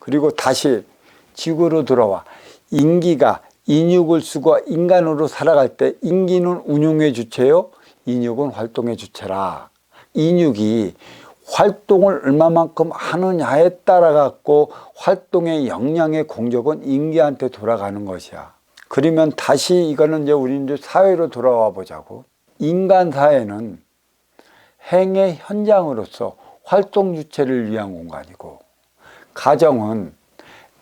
그리고 다시 지구로 돌아와 인기가 인육을 쓰고 인간으로 살아갈 때 인기는 운용의 주체요, 인육은 활동의 주체라. 인육이 활동을 얼마만큼 하느냐에 따라 갖고 활동의 역량의 공적은 인기한테 돌아가는 것이야. 그러면 다시 이거는 이제 우리 이제 사회로 돌아와 보자고. 인간 사회는 행의 현장으로서 활동 주체를 위한 공간이고, 가정은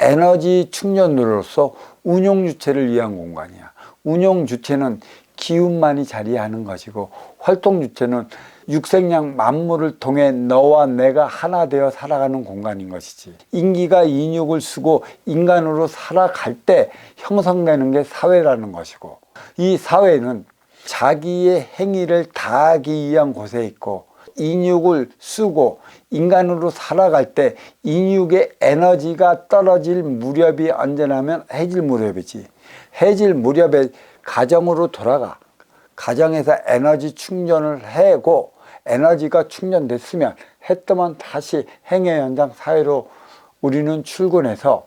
에너지 충전으로서 운용 주체를 위한 공간이야. 운용 주체는 기운만이 자리하는 것이고, 활동 주체는 육생양 만물을 통해 너와 내가 하나 되어 살아가는 공간인 것이지. 인기가 인육을 쓰고 인간으로 살아갈 때 형성되는 게 사회라는 것이고, 이 사회는 자기의 행위를 다하기 위한 곳에 있고, 인육을 쓰고 인간으로 살아갈 때 인육의 에너지가 떨어질 무렵이 언제냐면 해질 무렵이지. 해질 무렵에 가정으로 돌아가 가정에서 에너지 충전을 하고, 에너지가 충전됐으면 해 뜨면 다시 행의 현장 사회로 우리는 출근해서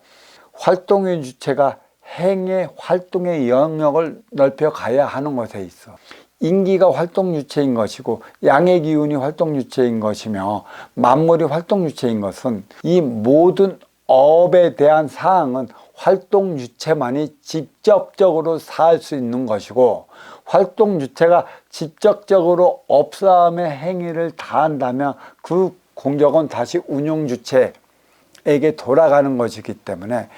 활동의 주체가 행의 활동의 영역을 넓혀 가야 하는 것에 있어. 인기가 활동 주체인 것이고 양의 기운이 활동 주체인 것이며 만물이 활동 주체인 것은, 이 모든 업에 대한 사항은 활동 주체만이 직접적으로 살 수 있는 것이고, 활동 주체가 직접적으로 업사함의 행위를 다한다면 그 공적은 다시 운용 주체에게 돌아가는 것이기 때문에,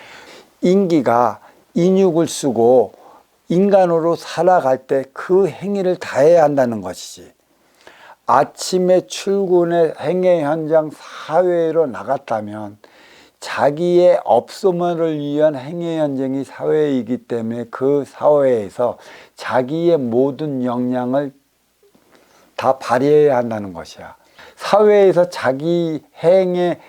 인기가 인육을 쓰고 인간으로 살아갈 때 그 행위를 다해야 한다는 것이지. 아침에 출근해 행의 현장 사회로 나갔다면 자기의 업소문을 위한 행의 현장이 사회이기 때문에 그 사회에서 자기의 모든 역량을 다 발휘해야 한다는 것이야. 사회에서 자기 행의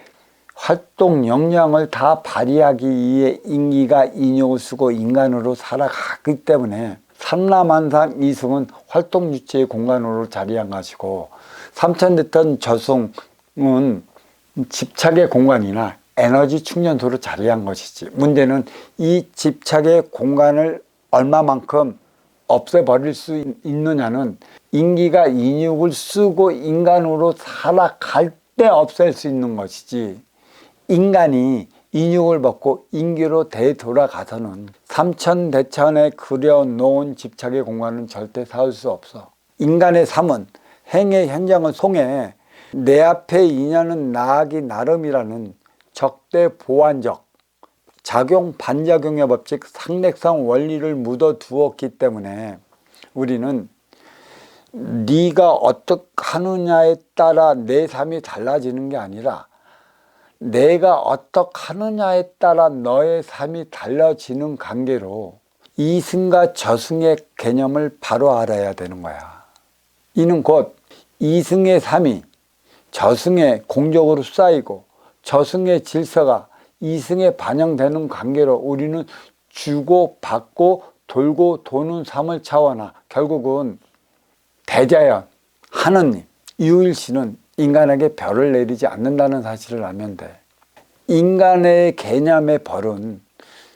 활동 역량을 다 발휘하기 위해 인기가 인육을 쓰고 인간으로 살아가기 때문에 삼라만상 이승은 활동 주체의 공간으로 자리한 것이고, 삼천대천 저승은 집착의 공간이나 에너지 충전소로 자리한 것이지. 문제는 이 집착의 공간을 얼마만큼 없애버릴 수 있느냐는 인기가 인육을 쓰고 인간으로 살아갈 때 없앨 수 있는 것이지, 인간이 인육을 벗고 인기로 되돌아가서는 삼천대천에 그려놓은 집착의 공간은 절대 쌓을 수 없어. 인간의 삶은 행의 현장을 통해 내 앞에 인연은 나아기 나름이라는 적대 보완적 작용 반작용의 법칙 상례성 원리를 묻어두었기 때문에 우리는 네가 어떻게 하느냐에 따라 내 삶이 달라지는 게 아니라 내가 어떻게 하느냐에 따라 너의 삶이 달라지는 관계로 이승과 저승의 개념을 바로 알아야 되는 거야. 이는 곧 이승의 삶이 저승의 공적으로 쌓이고 저승의 질서가 이승에 반영되는 관계로 우리는 주고 받고 돌고 도는 삶을 차원하, 결국은 대자연 하느님 유일신은 인간에게 벌을 내리지 않는다는 사실을 알면 돼. 인간의 개념의 벌은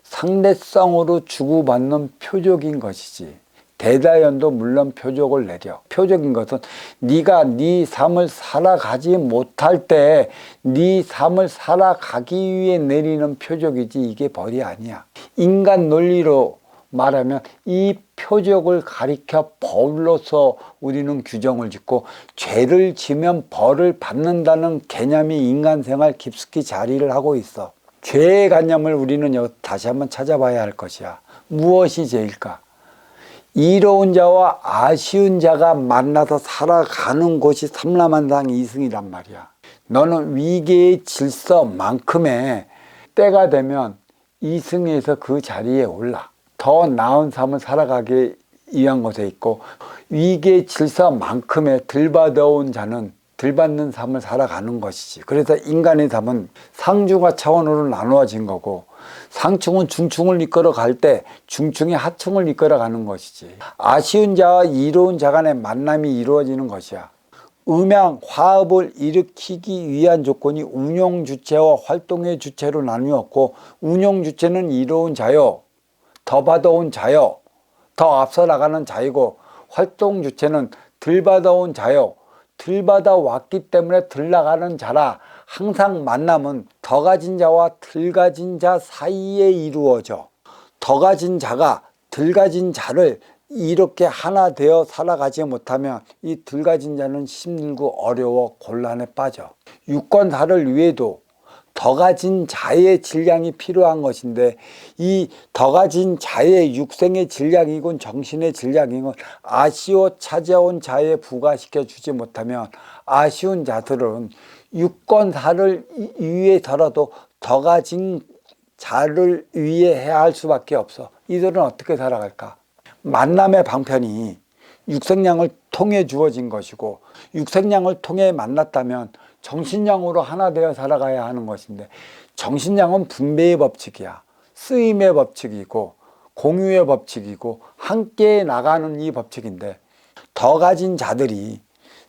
상대성으로 주고받는 표적인 것이지, 대자연도 물론 표적을 내려. 표적인 것은 네가 네 삶을 살아가지 못할 때 네 삶을 살아가기 위해 내리는 표적이지, 이게 벌이 아니야. 인간 논리로 말하면 이 표적을 가리켜 벌로서 우리는 규정을 짓고, 죄를 지면 벌을 받는다는 개념이 인간 생활 깊숙이 자리를 하고 있어. 죄의 관념을 우리는 다시 한번 찾아봐야 할 것이야. 무엇이 죄일까? 이로운 자와 아쉬운 자가 만나서 살아가는 곳이 삼라만상 이승이란 말이야. 너는 위계의 질서만큼의 때가 되면 이승에서 그 자리에 올라 더 나은 삶을 살아가기 위한 것에 있고, 위계의 질서만큼의 덜받아온 자는 덜받는 삶을 살아가는 것이지. 그래서 인간의 삶은 상중하 차원으로 나누어진 거고, 상충은 중충을 이끌어 갈 때 중충이 하충을 이끌어 가는 것이지. 아쉬운 자와 이로운 자 간의 만남이 이루어지는 것이야. 음양 화합을 일으키기 위한 조건이 운용 주체와 활동의 주체로 나뉘었고, 운용 주체는 이로운 자요, 더 받아온 자요, 더 앞서 나가는 자이고, 활동 주체는 덜 받아온 자요, 덜 받아왔기 때문에 덜 나가는 자라. 항상 만남은 더 가진 자와 덜 가진 자 사이에 이루어져 더 가진 자가 덜 가진 자를 이렇게 하나 되어 살아가지 못하면 이 덜 가진 자는 힘들고 어려워 곤란에 빠져. 유권사를 위해도 더 가진 자의 질량이 필요한 것인데, 이 더 가진 자의 육생의 질량이건 정신의 질량이건 아쉬워 찾아온 자에 부과시켜 주지 못하면 아쉬운 자들은 유권사를 위해서라도 더 가진 자를 위해야 할 수밖에 없어. 이들은 어떻게 살아갈까? 만남의 방편이 육생량을 통해 주어진 것이고, 육생량을 통해 만났다면 정신량으로 하나 되어 살아가야 하는 것인데, 정신량은 분배의 법칙이야. 쓰임의 법칙이고 공유의 법칙이고 함께 나가는 이 법칙인데, 더 가진 자들이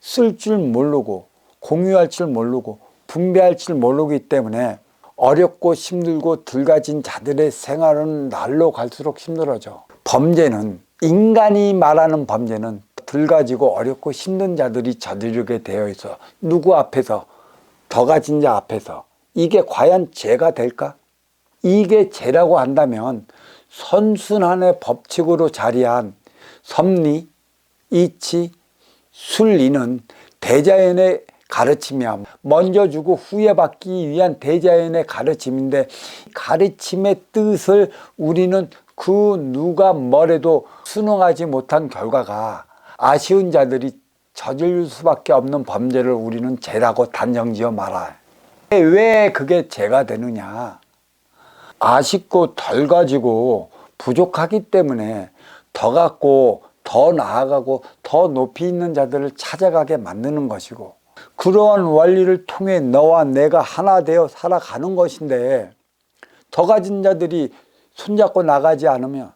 쓸 줄 모르고 공유할 줄 모르고 분배할 줄 모르기 때문에 어렵고 힘들고 덜 가진 자들의 생활은 날로 갈수록 힘들어져. 범죄는, 인간이 말하는 범죄는 덜 가지고 어렵고 힘든 자들이 저지르게 되어 있어. 누구 앞에서? 더 가진 자 앞에서. 이게 과연 죄가 될까? 이게 죄라고 한다면 선순환의 법칙으로 자리한 섭리, 이치, 순리는 대자연의 가르침이야. 먼저 주고 후에 받기 위한 대자연의 가르침인데, 가르침의 뜻을 우리는 그 누가 뭐래도 순응하지 못한 결과가 아쉬운 자들이 저질 수밖에 없는 범죄를 우리는 죄라고 단정지어 말아요. 왜 그게 죄가 되느냐? 아쉽고 덜 가지고 부족하기 때문에 더 갖고 더 나아가고 더 높이 있는 자들을 찾아가게 만드는 것이고, 그러한 원리를 통해 너와 내가 하나 되어 살아가는 것인데, 더 가진 자들이 손잡고 나가지 않으면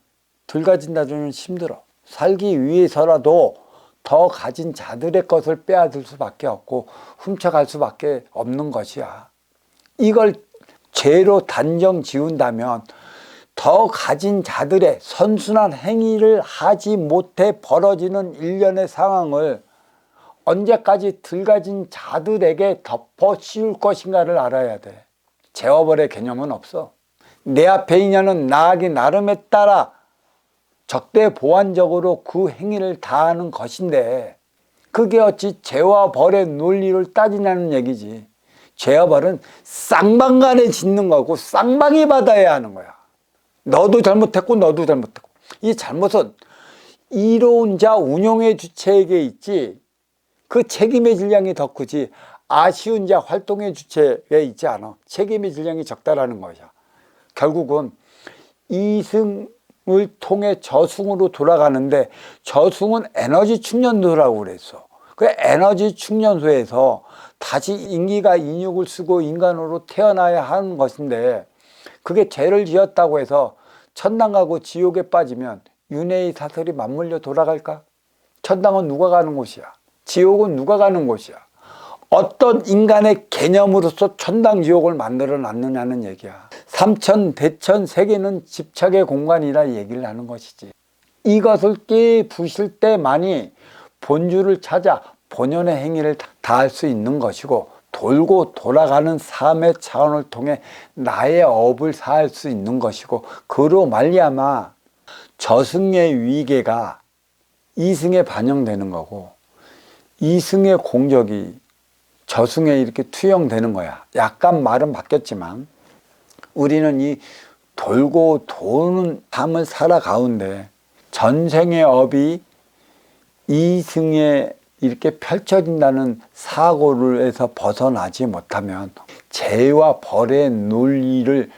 덜 가진 자들은 힘들어. 살기 위해서라도 더 가진 자들의 것을 빼앗을 수밖에 없고 훔쳐갈 수밖에 없는 것이야. 이걸 죄로 단정 지운다면 더 가진 자들의 선순환 행위를 하지 못해 벌어지는 일련의 상황을 언제까지 덜 가진 자들에게 덮어 씌울 것인가를 알아야 돼. 죄와 벌의 개념은 없어. 내 앞에 있냐는 나아기 나름에 따라 적대보완적으로 그 행위를 다하는 것인데, 그게 어찌 죄와 벌의 논리를 따지냐는 얘기지. 죄와 벌은 쌍방간에 짓는 거고 쌍방이 받아야 하는 거야. 너도 잘못했고 너도 잘못했고. 이 잘못은 이로운 자 운용의 주체에게 있지, 그 책임의 질량이 더 크지 아쉬운 자 활동의 주체에 있지 않아. 책임의 질량이 적다라는 것이야. 결국은 이승을 통해 저승으로 돌아가는데, 저승은 에너지 충전소라고 그랬어. 그 에너지 충전소에서 다시 인기가 인육을 쓰고 인간으로 태어나야 하는 것인데, 그게 죄를 지었다고 해서 천당 가고 지옥에 빠지면 윤회의 사슬이 맞물려 돌아갈까? 천당은 누가 가는 곳이야? 지옥은 누가 가는 곳이야? 어떤 인간의 개념으로서 천당 지옥을 만들어 놨느냐는 얘기야. 삼천 대천 세계는 집착의 공간이라 얘기를 하는 것이지. 이것을 깨부실 때만이 본주를 찾아 본연의 행위를 다할 수 있는 것이고, 돌고 돌아가는 삶의 차원을 통해 나의 업을 사할 수 있는 것이고, 그로 말미암아 저승의 위계가 이승에 반영되는 거고, 이승의 공적이 저승에 이렇게 투영되는 거야. 약간 말은 바뀌었지만 우리는 이 돌고 도는 삶을 살아가운데 전생의 업이 이승에 이렇게 펼쳐진다는 사고를 해서 벗어나지 못하면 죄와 벌의 논리를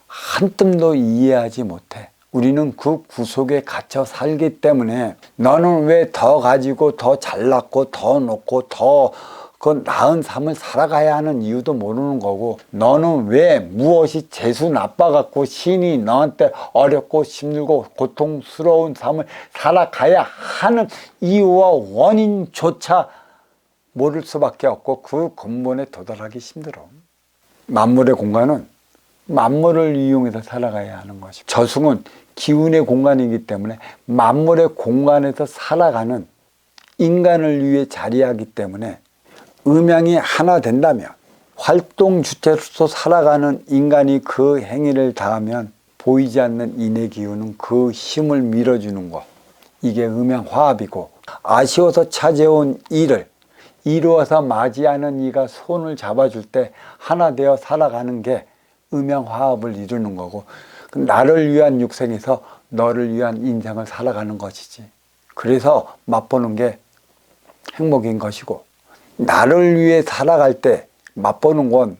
한 뜸도 이해하지 못해. 우리는 그 구속에 갇혀 살기 때문에, 너는 왜 더 가지고 더 잘났고 더 높고 더 그 나은 삶을 살아가야 하는 이유도 모르는 거고, 너는 왜 무엇이 재수 나빠갖고 신이 너한테 어렵고 힘들고 고통스러운 삶을 살아가야 하는 이유와 원인조차 모를 수밖에 없고 그 근본에 도달하기 힘들어. 만물의 공간은 만물을 이용해서 살아가야 하는 것이고, 저승은 기운의 공간이기 때문에 만물의 공간에서 살아가는 인간을 위해 자리하기 때문에 음양이 하나 된다면, 활동 주체로서 살아가는 인간이 그 행위를 다하면 보이지 않는 인의 기운은 그 힘을 밀어주는 것, 이게 음양화합이고, 아쉬워서 찾아온 일을 이루어서 맞이하는 이가 손을 잡아줄 때 하나 되어 살아가는 게 음양화합을 이루는 거고, 나를 위한 육생에서 너를 위한 인생을 살아가는 것이지. 그래서 맛보는 게 행복인 것이고, 나를 위해 살아갈 때 맛보는 건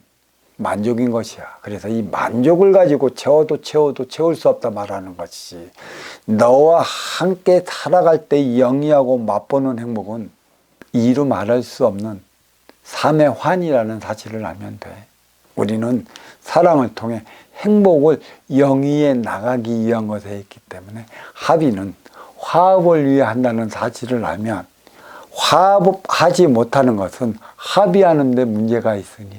만족인 것이야. 그래서 이 만족을 가지고 채워도 채울 수 없다 말하는 것이지. 너와 함께 살아갈 때 영위하고 맛보는 행복은 이루 말할 수 없는 삶의 환이라는 사실을 알면 돼. 우리는 사랑을 통해 행복을 영위해 나가기 위한 것에 있기 때문에, 합의는 화합을 위해 한다는 사실을 알면, 화합하지 못하는 것은 합의하는 데 문제가 있으니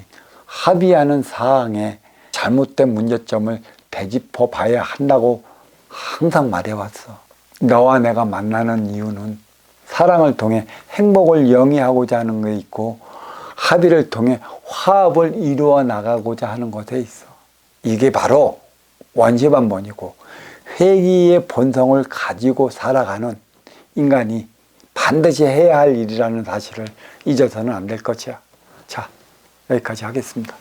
합의하는 사항에 잘못된 문제점을 되짚어 봐야 한다고 항상 말해왔어. 너와 내가 만나는 이유는 사랑을 통해 행복을 영위하고자 하는 게 있고, 합의를 통해 화합을 이루어 나가고자 하는 것에 있어. 이게 바로 원시반본이고, 회귀의 본성을 가지고 살아가는 인간이 반드시 해야 할 일이라는 사실을 잊어서는 안 될 것이야. 자, 여기까지 하겠습니다.